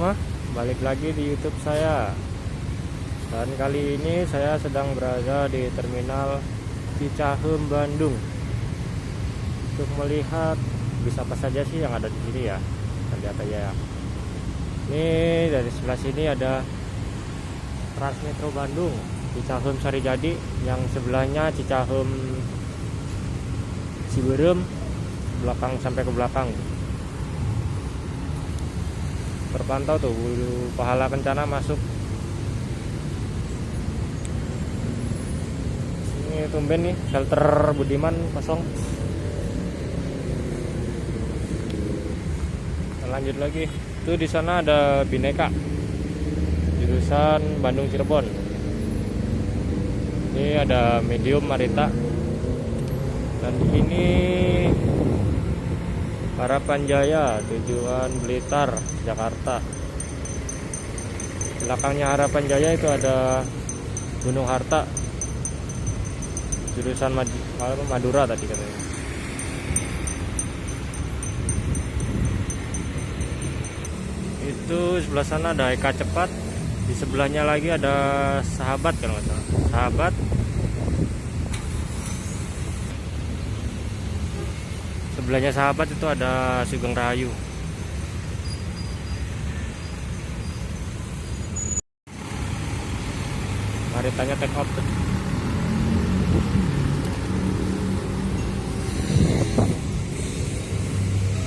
semua, balik lagi di YouTube saya. Dan kali ini saya sedang berada di Terminal Cicaheum, Bandung, untuk melihat bis apa saja sih yang ada di sini ya. Kita lihat aja ya. Ini dari sebelah sini ada Transmetro Bandung, Cicaheum Sarijadi, yang sebelahnya Cicaheum Ciberem, belakang sampai ke belakang. Terpantau tuh Pahala Kencana masuk. Ini tumben nih shelter Budiman kosong. Kita lanjut lagi. Itu di sana ada Bhinneka jurusan Bandung Cirebon. Ini ada Medium Marita. Dan ini Harapan Jaya tujuan Blitar, Jakarta. Belakangnya Harapan Jaya itu ada Gunung Harta jurusan Madura tadi katanya. Itu sebelah sana ada Eka Cepat. Di sebelahnya lagi ada Sahabat kalau nggak salah. Sahabat. Sebelahnya Sahabat itu ada Sugeng Rahayu. Maritanya take off tuh.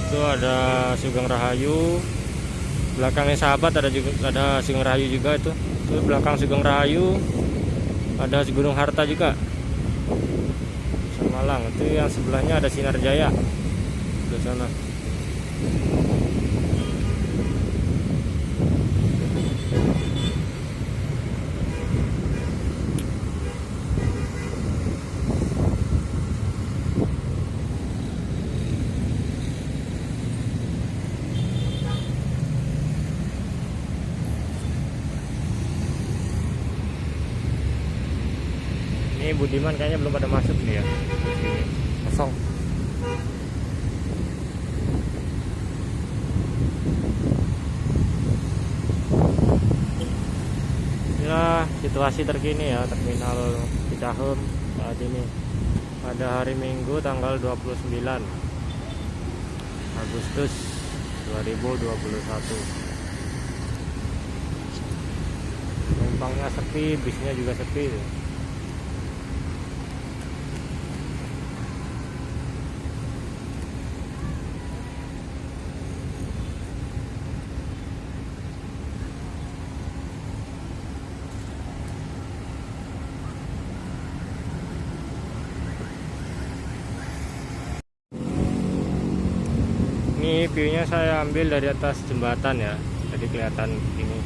Itu ada Sugeng Rahayu. Belakangnya Sahabat ada Sugeng Rahayu juga itu. Itu belakang Sugeng Rahayu ada Gunung Harta juga. Malang. Itu yang sebelahnya ada Sinar Jaya. Di sana. Ini Budiman kayaknya belum pada masuk nih ya. Kosong. Inilah situasi terkini ya Terminal Cicaheum saat ini pada hari Minggu tanggal 29 Agustus 2021. Penumpangnya sepi, bisnya juga sepi. Ini view-nya saya ambil dari atas jembatan ya. Jadi kelihatan ini.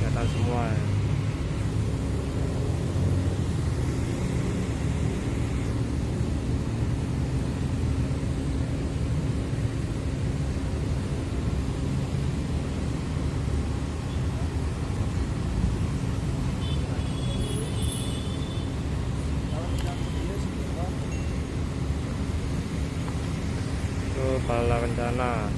Kelihatan semua. Pahala Kencana.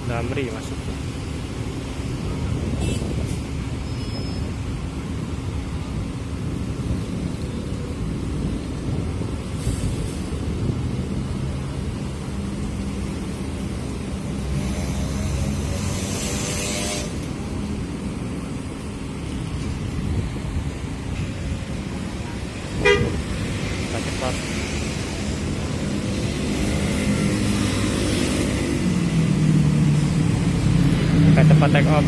Damri masuk. Cepat. Kita cepat take off.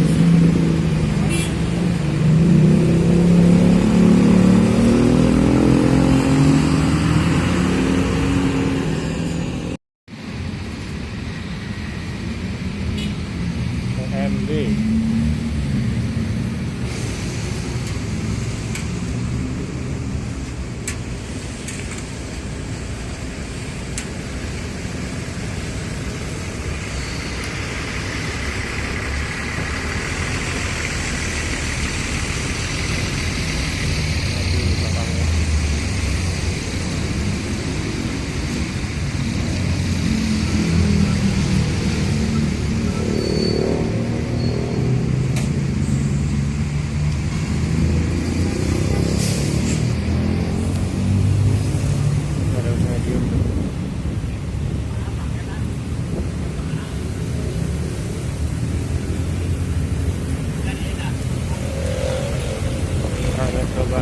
MB.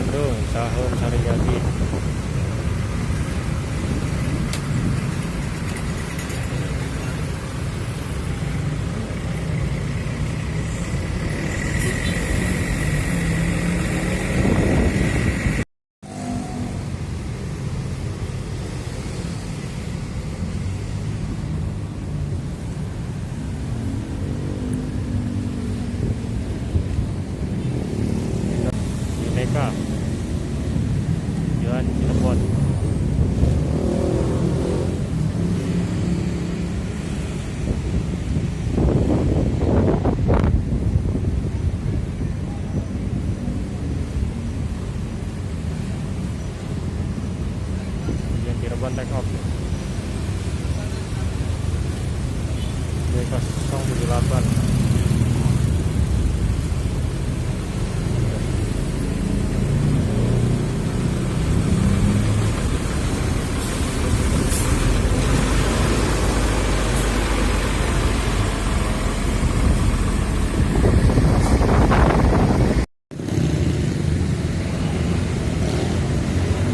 Bandung, Sahun Sarijadi. Bineka Tujuan Cirebon. Tujuan Cirebon take off D078.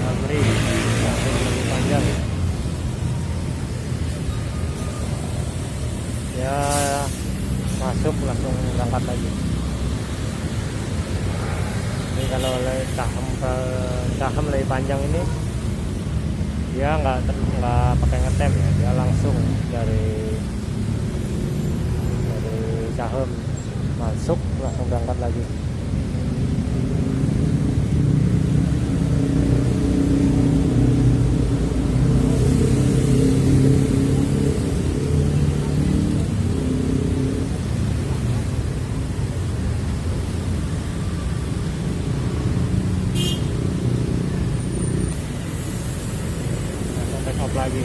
Amri lebih panjang ya, masuk langsung berangkat lagi. Ini kalau Cahem lebih panjang ini dia nggak pakai ngetem ya, dia langsung dari Cahem masuk langsung berangkat lagi. Take off lagi.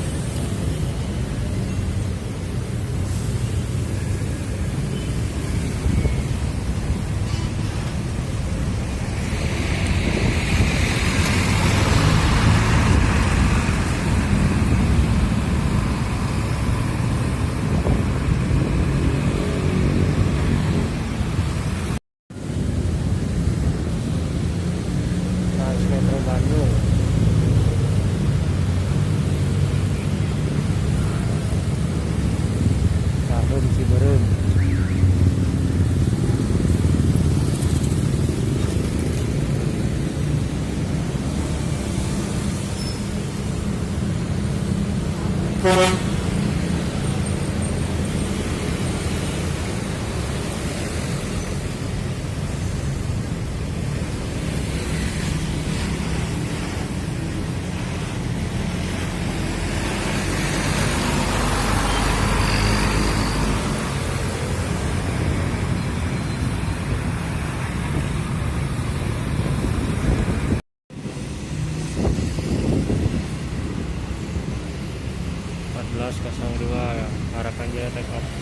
Transmetro Bandung. Sahun Ciberem. Harapan Jaya take off.